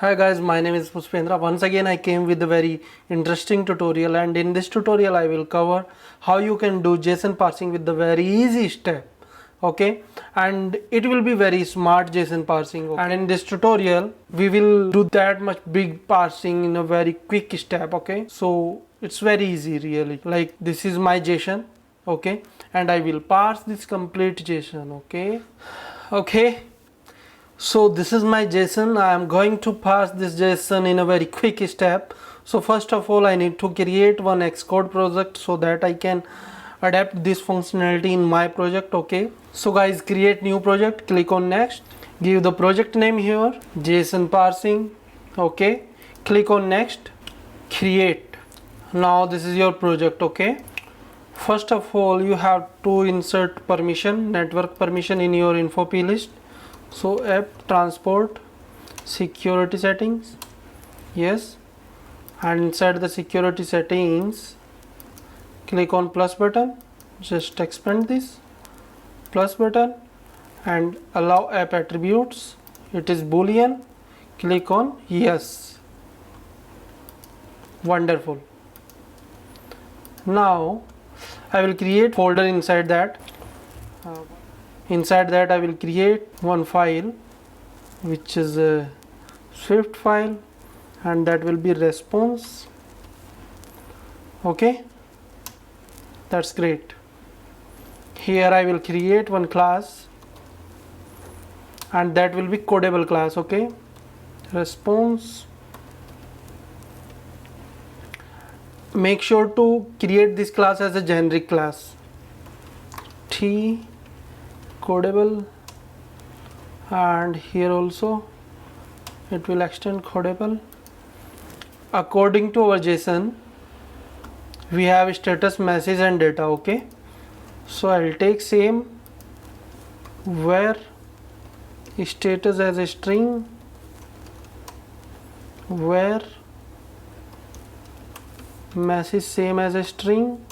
Hi guys, my name is Puspendra. Once again I came with a very interesting tutorial, and in this tutorial I will cover how you can do JSON parsing with the very easy step. Okay, and it will be very smart JSON parsing, okay? And in this tutorial we will do that much big parsing in a very quick step. Okay, so it's very easy really. Like this is my JSON, okay, and I will parse this complete JSON. Okay, so this is my JSON. I am going to parse this JSON in a very quick step. So first of all I need to create one Xcode project so that I can adapt this functionality in my project. Okay, so guys, create new project, click on next, give the project name here JSON parsing. Okay, click on next, create. Now this is your project. Okay, first of all you have to insert permission, network permission in your info plist. So app transport security settings, yes, and inside the security settings click on plus button, just expand this plus button and allow app attributes, it is boolean, click on yes. Wonderful. Now I will create folder inside that. Inside that I will create one file which is a Swift file, and that will be response. Okay, that's great. Here I will create one class, and that will be codable class. Okay, response. Make sure to create this class as a generic class, T codable, and here also it will extend codable. According to our JSON we have status, message and data. Okay, so I will take same where status as a string, where message same as a string.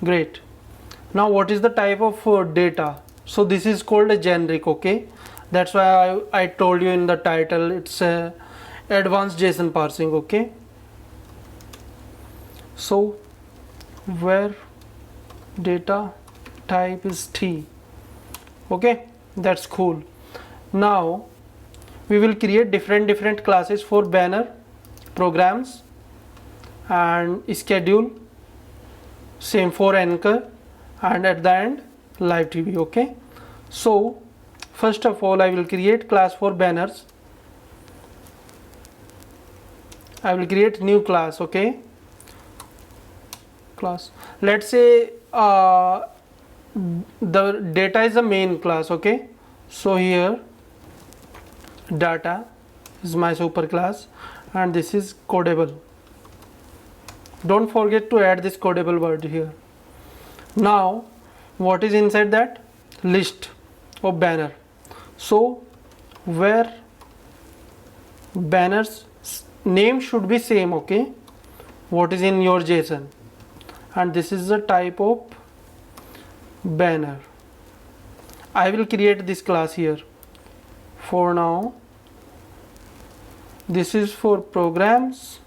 Great. Now what is the type of data? So this is called a generic. Okay, that's why I told you in the title it's a advanced JSON parsing. Okay, so where data type is T. Okay, that's cool. Now we will create different classes for banner, programs and schedule, same for anchor, and at the end live TV. Okay, so first of all I will create class for banners. I will create new class. Okay, class, let's say the data is the main class. Okay, so here data is my super class and this is codable. Don't forget to add this codable word here. Now what is inside that? List of banner. So where banners name should be same. Okay, what is in your JSON, and this is the type of banner. I will create this class here. For now this is for programs,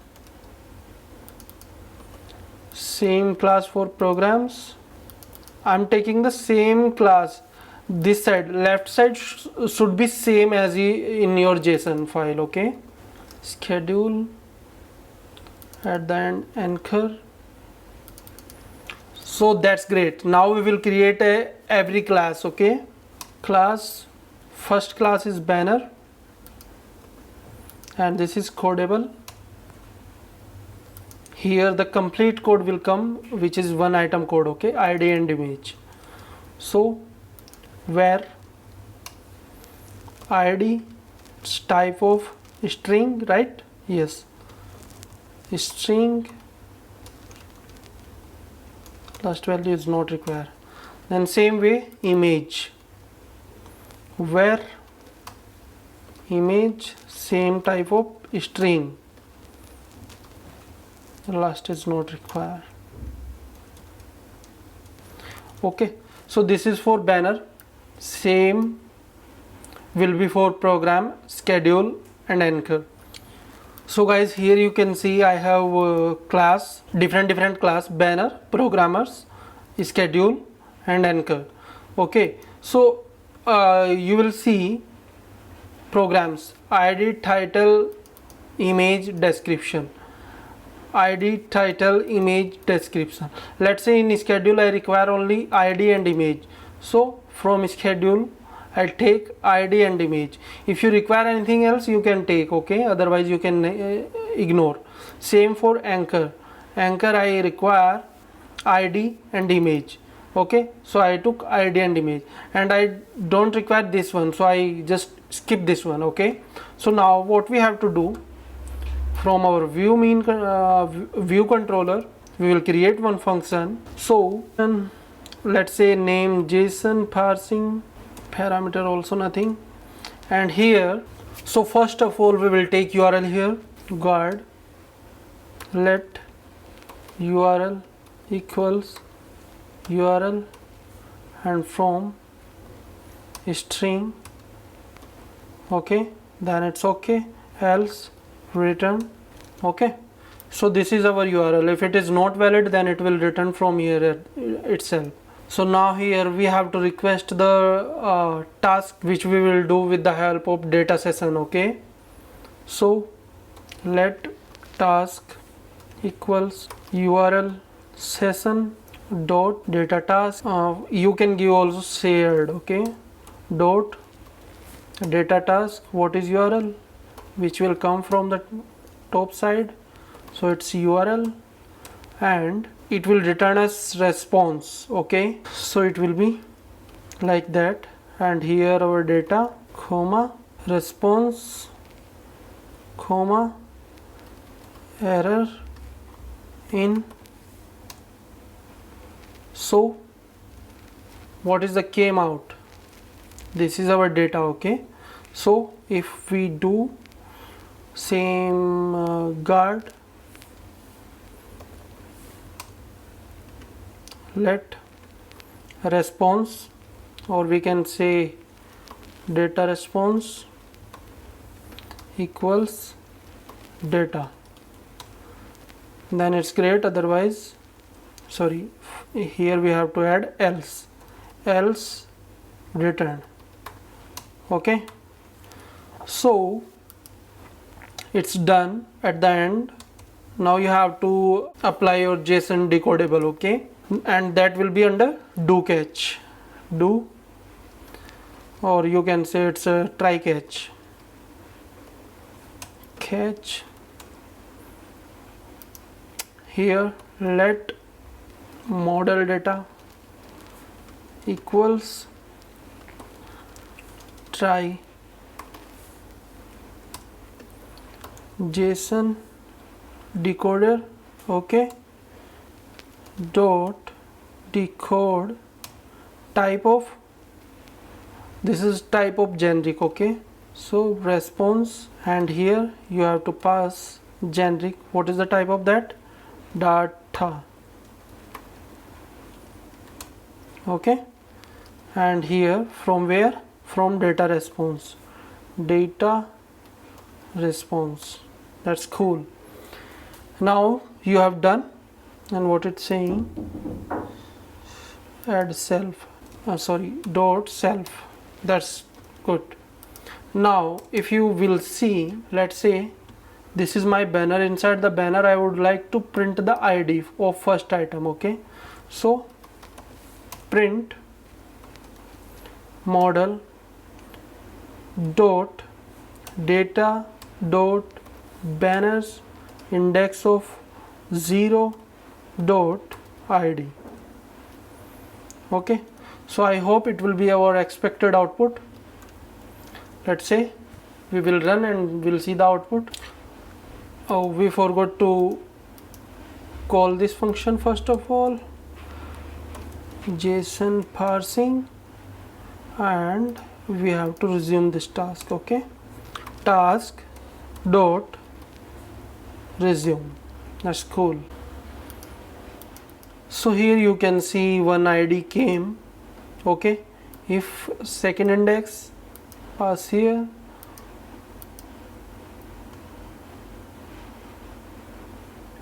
same class for programs. I'm taking the same class. This side, left side should be same as in your JSON file. Okay, schedule, at the end anchor. So that's great. Now we will create every class. Okay, class, first class is banner and this is codable. Here the complete code will come, which is one item code. Okay, ID and image. So where ID type of string, right? Yes, string, last value is not required. Then same way image, where image same type of string, last is not required. Okay, so this is for banner, same will be for program, schedule and anchor. So guys, here you can see I have class, different class: banner, programmers, schedule, and anchor. Okay, so you will see programs: id, title, image, description. id, title, image, description. Let's say in schedule I require only id and image, so from schedule I take id and image. If you require anything else, you can take, okay, otherwise you can ignore. Same for anchor. Anchor I require id and image, okay, so I took id and image, and I don't require this one, so I just skip this one. Okay, so now what we have to do, from our view controller we will create one function. So let's say name JSON parsing, parameter also nothing, and here, so first of all we will take URL here, guard let URL equals URL, and from string, okay, then it's okay, else return. Okay, so this is our URL. If it is not valid, then it will return from here itself. So now here we have to request the task which we will do with the help of data session. Okay, so let task equals URL session dot data task. You can give also shared, okay, dot data task. What is URL? Which will come from the top side, so it's URL, and it will return as response. Okay, so it will be like that, and here our data comma response comma error in. So what is the came out? This is our data. Okay, so if we do same guard let response, or we can say data response equals data, then it's great. Otherwise, sorry, here we have to add else return. Okay, so it's done at the end. Now you have to apply your JSON decodable, okay, and that will be under do catch, do, or you can say it's a try catch. Catch here let model data equals try JSON decoder, okay, dot decode type of, this is type of generic, okay, so response, and here you have to pass generic. What is the type of that? Data. Okay, and here from where? From data response, data response. That's cool. Now you have done, and what it's saying, add self, dot self. That's good. Now if you will see, let's say this is my banner. Inside the banner I would like to print the ID of first item. Okay, so print model dot data dot banners index of 0 dot id. Okay, so I hope it will be our expected output. Let's say we will run and we'll see the output. Oh, we forgot to call this function first of all, JSON parsing, and we have to resume this task. Okay, task dot resume. That's cool. So here you can see one ID came. Okay, if second index pass here,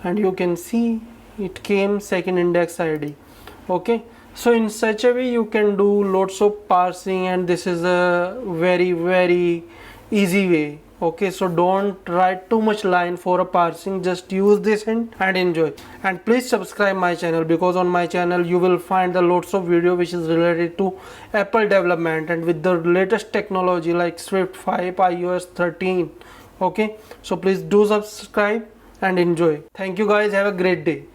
and you can see it came second index id. Okay, so in such a way you can do lots of parsing, and this is a very easy way. Okay, so don't write too much line for a parsing, just use this hint and enjoy. And please subscribe my channel, because on my channel you will find the lots of video which is related to Apple development and with the latest technology like Swift 5, iOS 13. Okay, so please do subscribe and enjoy. Thank you guys, have a great day.